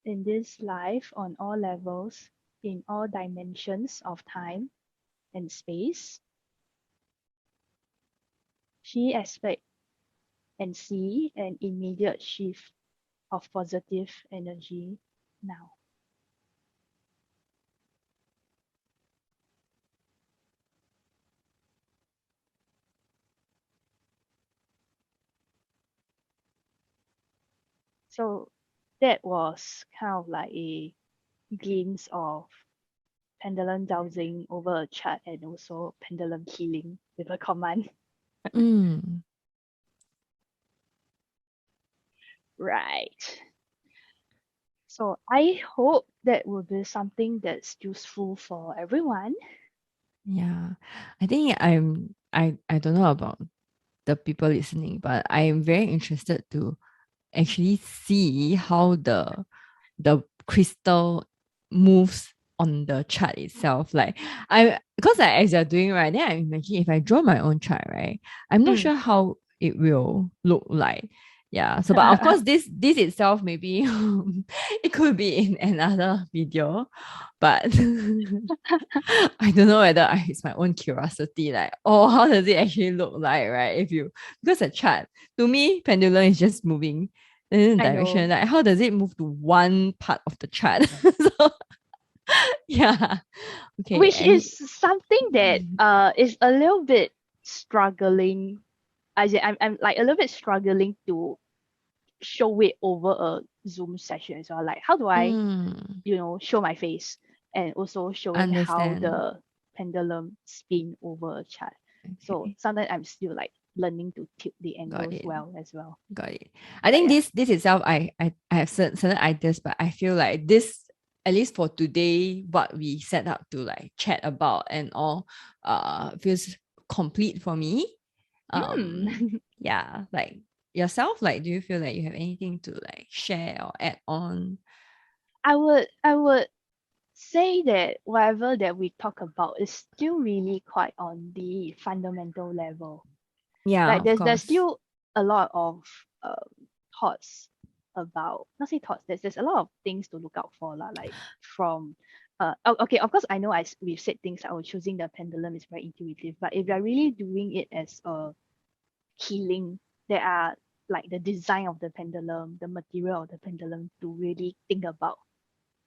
in this life on all levels, in all dimensions of time and space. She expect and see an immediate shift of positive energy now. So that was kind of like a glimpse of pendulum dowsing over a chart and also pendulum healing with a command. Mm. Right. So I hope that will be something that's useful for everyone. Yeah. I think I don't know about the people listening, but I am very interested to actually see how the crystal moves on the chart itself. Like I because like, as you're doing right, then I imagine if I draw my own chart, right, I'm not Mm. sure how it will look like. Yeah. So but of course this itself maybe it could be in another video, but I don't know whether it's my own curiosity, like, oh, how does it actually look like, right? If you because a chart to me, pendulum is just moving in a I direction. know. Like, how does it move to one part of the chart? So, yeah. Okay. Which And is something that is a little bit struggling. I'm like a little bit struggling to show it over a Zoom session as well. Like how do I, mm, show my face and also showing how understand. the pendulum spin over a chart. So Okay. sometimes I'm still like learning to tilt the Got angles it. well as well. Got it. I But think yeah. this itself, I have certain ideas, but I feel like this, at least for today, what we set up to like chat about and all, feels complete for me. Hmm. Yeah, like yourself, like, do you feel like you have anything to like share or add on? I would say that whatever that we talk about is still really quite on the fundamental level. Yeah, Like of there's course. still a lot of thoughts about, not say thoughts, there's a lot of things to look out for lah, like from okay, of course I know we've said things like, oh, choosing the pendulum is very intuitive, but if you're really doing it as a healing, there are like the design of the pendulum, the material of the pendulum to really think about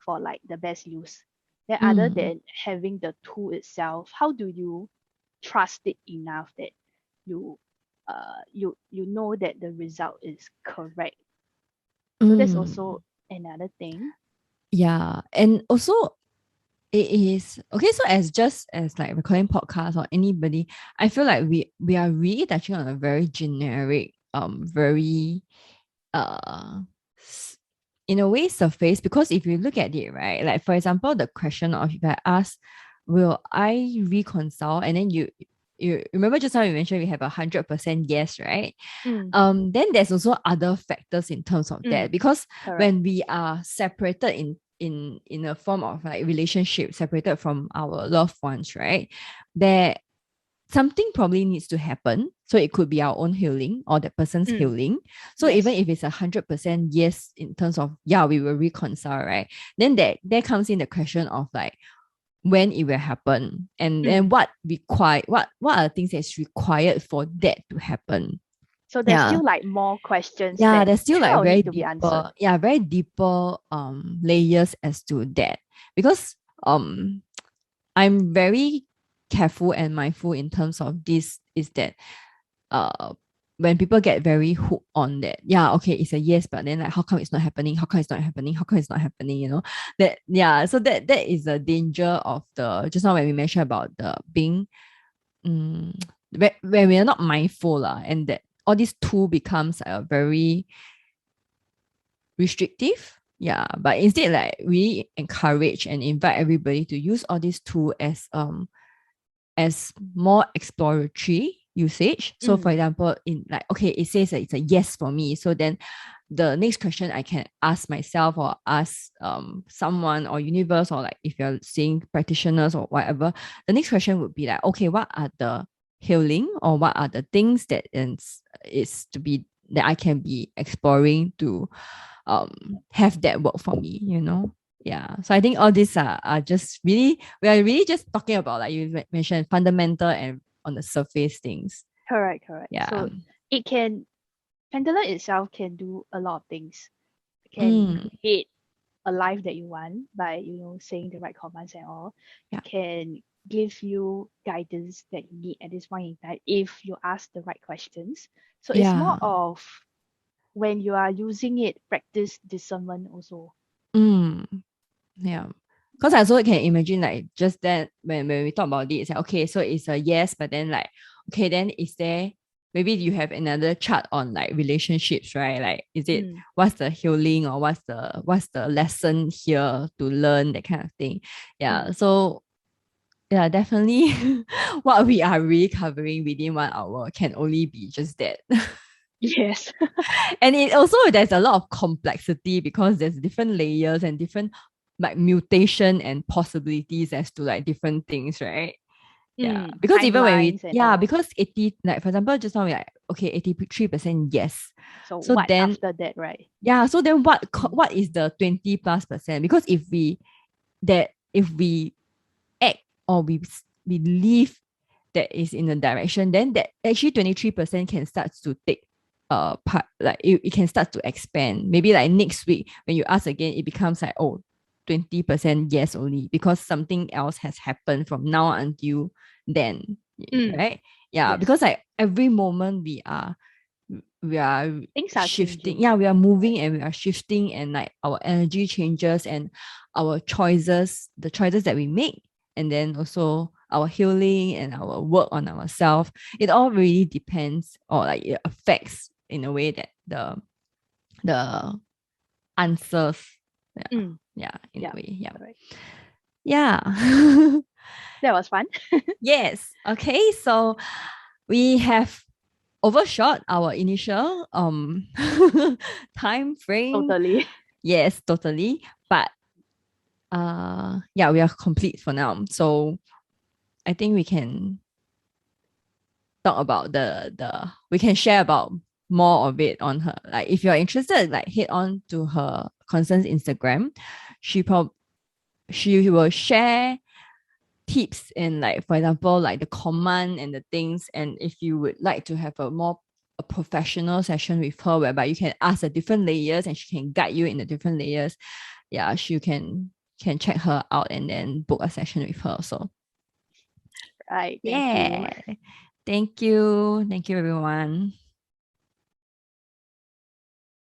for like the best use. Then other Mm, than having the tool itself, how do you trust it enough that you you know that the result is correct? So that's mm. also another thing. Yeah. And also it is okay. So as just as like recording podcast or anybody, I feel like we are really touching on a very generic, very uh in a way surface, because if you look at it, right, like for example, the question of if I ask, will I reconcile, and then you remember just now you mentioned we have 100% yes, right? Mm, Then there's also other factors in terms of that, mm, because correct. when we are separated in a form of like relationship, separated from our loved ones, right? There something probably needs to happen. So it could be our own healing or that person's Mm, healing. So even yes. if it's 100% yes in terms of yeah, we will reconcile, right? Then there comes in the question of like when it will happen, and then Mm. what are the things that's required for that to happen. So there's Yeah. still like more questions Yeah, that there's still kind like of very need to be answered. deeper, yeah, very deeper layers as to that. Because I'm very careful and mindful in terms of this, is that uh when people get very hooked on that, yeah, okay, it's a yes, but then like how come it's not happening? How come it's not happening? How come it's not happening? You know? That yeah, so that is the danger of the just now when we mentioned about the being um, when we are not mindful and that all these tool becomes a very restrictive. Yeah, but instead like we encourage and invite everybody to use all these tool as more exploratory usage. So for Mm, example, in like, okay, it says that it's a yes for me. So then the next question I can ask myself or ask someone or universe, or like if you're seeing practitioners or whatever, the next question would be like, okay, what are the healing or what are the things that is to be that I can be exploring to have that work for me, you know? Yeah. So I think all these are just really, we are really just talking about, like you mentioned, fundamental and on the surface things. correct, correct. Yeah. So it can Pendulum itself can do a lot of things. It can Mm, create a life that you want by, saying the right commands and all. yeah. It can give you guidance that you need at this point in time if you ask the right questions. So it's more Yeah. of when you are using it, practice discernment also. Mm, yeah. Because I also can imagine like just that when we talk about it, it's like, okay, so it's a yes, but then like, okay, then is there maybe you have another chart on like relationships, right? Like is it Mm, what's the healing or what's the lesson here to learn, that kind of thing. Yeah. mm. So yeah, definitely what we are really covering within 1 hour can only be just that. Yes. And it also there's a lot of complexity because there's different layers and different like mutation and possibilities as to like different things, right? Yeah. Because even when we Timelines and all. because 80, like for example, just now we like, okay, 83% yes. So So what then after that, right? yeah, so then Mm, what is the 20 plus percent? Because if we act or we believe that is in a direction, then that actually 23% can start to take part, like it can start to expand. Maybe like next week when you ask again, it becomes like, oh, 20% yes only, because something else has happened from now until then. mm, Right? Yeah, yes. because like every moment we are Things are shifting, changing. yeah, we are Right. moving and we are shifting, and like our energy changes and our choices, the choices that we make, and then also our healing and our work on ourselves, it all really depends, or like it affects in a way that the answers, yeah, Mm, yeah, in a yeah. way, yeah, Correct. yeah. That was fun. Yes, okay, so we have overshot our initial time frame. Totally. Yes, totally. But yeah, we are complete for now. So I think we can talk about the we can share about more of it on her. Like if you're interested, like head on to her Constance Instagram. She prob she will share tips and, like for example, like the command and the things. And if you would like to have a professional session with her whereby you can ask the different layers and she can guide you in the different layers, yeah, she can check her out and then book a session with her. So Right. Thank you. yeah, thank you everyone.